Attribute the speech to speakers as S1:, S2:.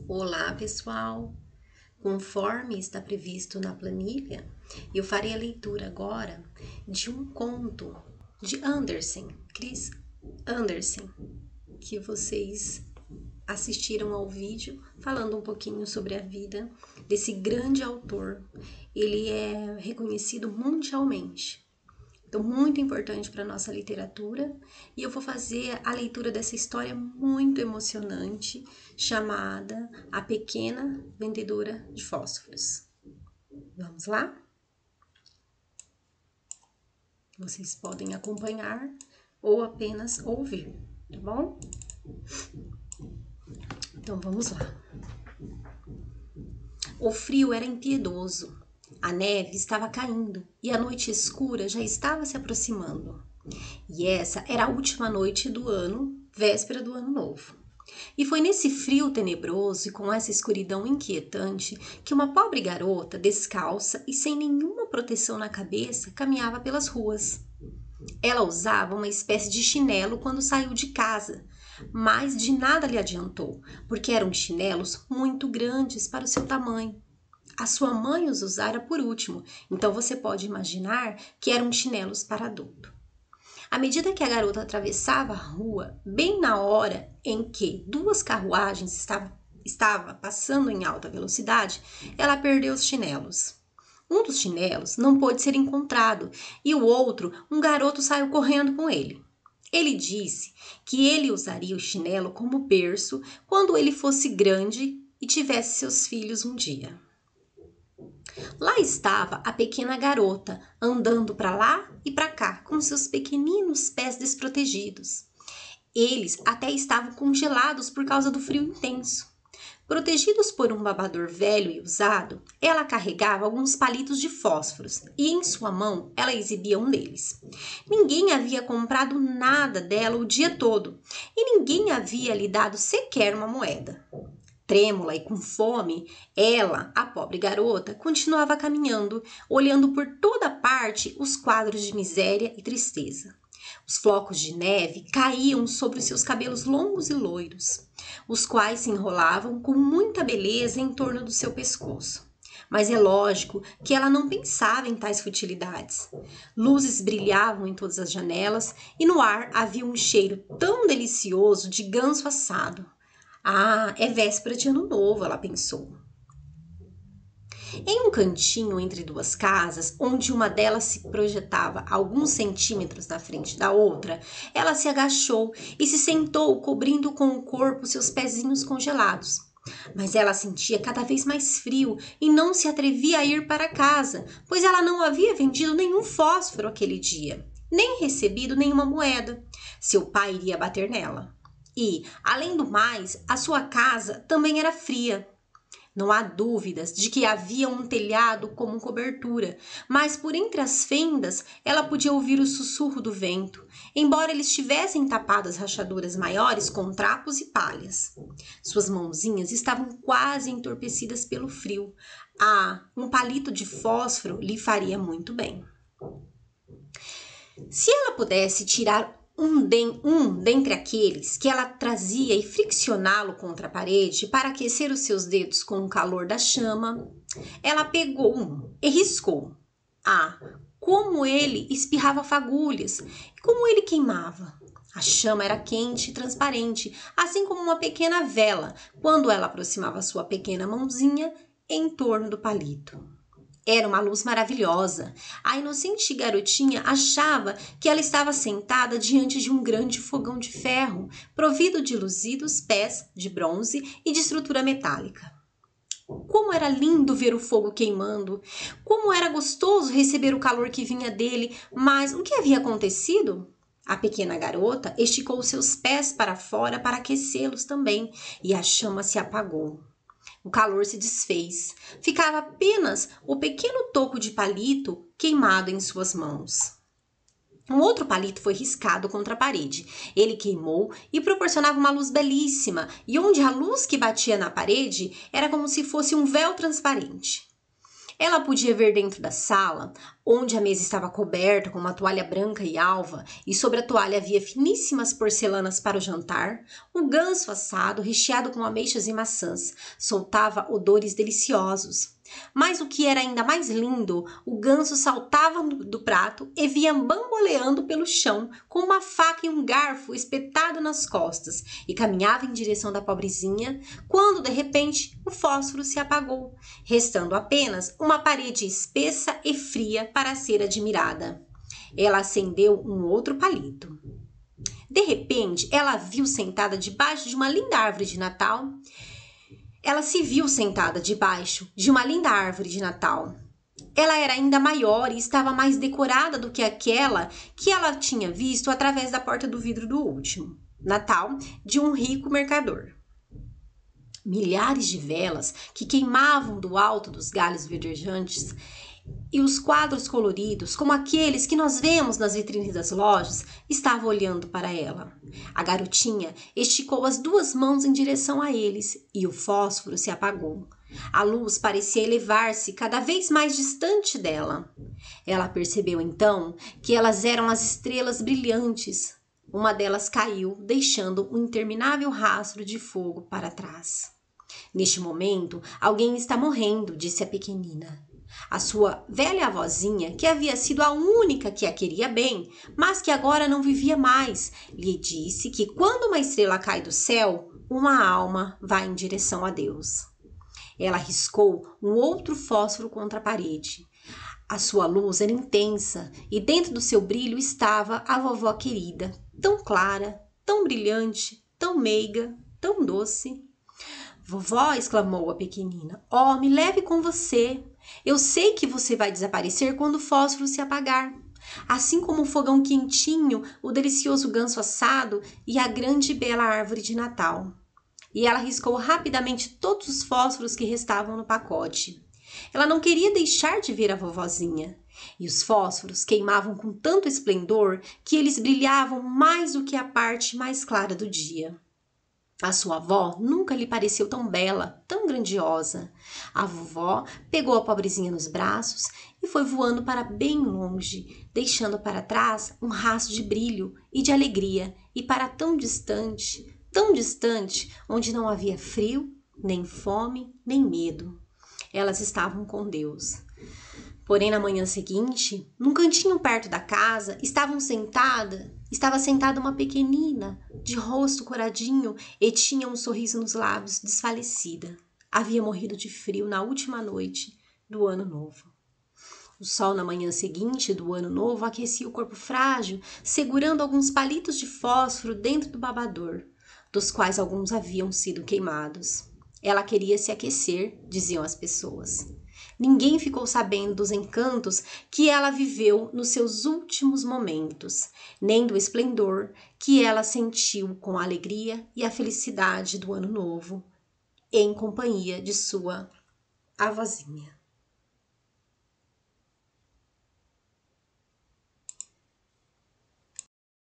S1: Olá, pessoal! Conforme está previsto na planilha, eu farei a leitura agora de um conto de Andersen, Chris Andersen, que vocês assistiram ao vídeo falando um pouquinho sobre a vida desse grande autor. Ele é reconhecido mundialmente. Então, muito importante para a nossa literatura, e eu vou fazer a leitura dessa história muito emocionante, chamada A Pequena Vendedora de Fósforos. Vamos lá? Vocês podem acompanhar ou apenas ouvir, tá bom? Então, vamos lá. O frio era impiedoso. A neve estava caindo e a noite escura já estava se aproximando. E essa era a última noite do ano, véspera do ano novo. E foi nesse frio tenebroso e com essa escuridão inquietante que uma pobre garota, descalça e sem nenhuma proteção na cabeça, caminhava pelas ruas. Ela usava uma espécie de chinelo quando saiu de casa, mas de nada lhe adiantou, porque eram chinelos muito grandes para o seu tamanho. A sua mãe os usara por último, então você pode imaginar que eram chinelos para adulto. À medida que a garota atravessava a rua, bem na hora em que duas carruagens estavam passando em alta velocidade, ela perdeu os chinelos. Um dos chinelos não pôde ser encontrado e o outro, um garoto saiu correndo com ele. Ele disse que ele usaria o chinelo como berço quando ele fosse grande e tivesse seus filhos um dia. Lá estava a pequena garota, andando para lá e para cá, com seus pequeninos pés desprotegidos. Eles até estavam congelados por causa do frio intenso. Protegidos por um babador velho e usado, ela carregava alguns palitos de fósforos e em sua mão ela exibia um deles. Ninguém havia comprado nada dela o dia todo e ninguém havia lhe dado sequer uma moeda. Trêmula e com fome, ela, a pobre garota, continuava caminhando, olhando por toda parte os quadros de miséria e tristeza. Os flocos de neve caíam sobre os seus cabelos longos e loiros, os quais se enrolavam com muita beleza em torno do seu pescoço. Mas é lógico que ela não pensava em tais futilidades. Luzes brilhavam em todas as janelas e no ar havia um cheiro tão delicioso de ganso assado. Ah, é véspera de ano novo, ela pensou. Em um cantinho entre duas casas, onde uma delas se projetava alguns centímetros na frente da outra, ela se agachou e se sentou, cobrindo com o corpo seus pezinhos congelados. Mas ela sentia cada vez mais frio e não se atrevia a ir para casa, pois ela não havia vendido nenhum fósforo aquele dia, nem recebido nenhuma moeda. Seu pai iria bater nela. E, além do mais, a sua casa também era fria. Não há dúvidas de que havia um telhado como cobertura, mas por entre as fendas ela podia ouvir o sussurro do vento, embora eles tivessem tapado as rachaduras maiores com trapos e palhas. Suas mãozinhas estavam quase entorpecidas pelo frio. Ah, um palito de fósforo lhe faria muito bem. Se ela pudesse tirar um dentre aqueles que ela trazia e friccioná-lo contra a parede para aquecer os seus dedos com o calor da chama, ela pegou um e riscou. Ah, como ele espirrava fagulhas e como ele queimava! A chama era quente e transparente, assim como uma pequena vela, quando ela aproximava sua pequena mãozinha em torno do palito. Era uma luz maravilhosa. A inocente garotinha achava que ela estava sentada diante de um grande fogão de ferro, provido de luzidos pés de bronze e de estrutura metálica. Como era lindo ver o fogo queimando! Como era gostoso receber o calor que vinha dele! Mas o que havia acontecido? A pequena garota esticou seus pés para fora para aquecê-los também, e a chama se apagou. O calor se desfez. Ficava apenas o pequeno toco de palito queimado em suas mãos. Um outro palito foi riscado contra a parede. Ele queimou e proporcionava uma luz belíssima, e onde a luz que batia na parede era como se fosse um véu transparente. Ela podia ver dentro da sala, onde a mesa estava coberta com uma toalha branca e alva, e sobre a toalha havia finíssimas porcelanas para o jantar, o ganso assado, recheado com ameixas e maçãs, soltava odores deliciosos. Mas o que era ainda mais lindo, o ganso saltava do prato e vinha bamboleando pelo chão, com uma faca e um garfo espetado nas costas, e caminhava em direção da pobrezinha, quando, de repente, o fósforo se apagou, restando apenas uma parede espessa e fria para ser admirada. Ela acendeu um outro palito. De repente, ela viu sentada debaixo de uma linda árvore de Natal. Ela se viu sentada debaixo de uma linda árvore de Natal. Ela era ainda maior e estava mais decorada do que aquela que ela tinha visto através da porta do vidro do último Natal de um rico mercador. Milhares de velas que queimavam do alto dos galhos verdejantes e os quadros coloridos, como aqueles que nós vemos nas vitrines das lojas, estavam olhando para ela. A garotinha esticou as duas mãos em direção a eles e o fósforo se apagou. A luz parecia elevar-se cada vez mais distante dela. Ela percebeu então que elas eram as estrelas brilhantes. Uma delas caiu, deixando um interminável rastro de fogo para trás. Neste momento, alguém está morrendo, disse a pequenina. A sua velha avózinha, que havia sido a única que a queria bem, mas que agora não vivia mais, lhe disse que quando uma estrela cai do céu, uma alma vai em direção a Deus. Ela riscou um outro fósforo contra a parede. A sua luz era intensa e dentro do seu brilho estava a vovó querida, tão clara, tão brilhante, tão meiga, tão doce. Vovó, exclamou a pequenina, oh, me leve com você. Eu sei que você vai desaparecer quando o fósforo se apagar. Assim como o fogão quentinho, o delicioso ganso assado e a grande e bela árvore de Natal. E ela riscou rapidamente todos os fósforos que restavam no pacote. Ela não queria deixar de ver a vovozinha. E os fósforos queimavam com tanto esplendor que eles brilhavam mais do que a parte mais clara do dia. A sua avó nunca lhe pareceu tão bela, tão grandiosa. A vovó pegou a pobrezinha nos braços e foi voando para bem longe, deixando para trás um rastro de brilho e de alegria, e para tão distante, onde não havia frio, nem fome, nem medo. Elas estavam com Deus. Porém, na manhã seguinte, num cantinho perto da casa, estava sentada uma pequenina, de rosto coradinho e tinha um sorriso nos lábios, desfalecida. Havia morrido de frio na última noite do ano novo. O sol na manhã seguinte do ano novo aquecia o corpo frágil, segurando alguns palitos de fósforo dentro do babador, dos quais alguns haviam sido queimados. Ela queria se aquecer, diziam as pessoas. Ninguém ficou sabendo dos encantos que ela viveu nos seus últimos momentos, nem do esplendor que ela sentiu com a alegria e a felicidade do ano novo, em companhia de sua avózinha.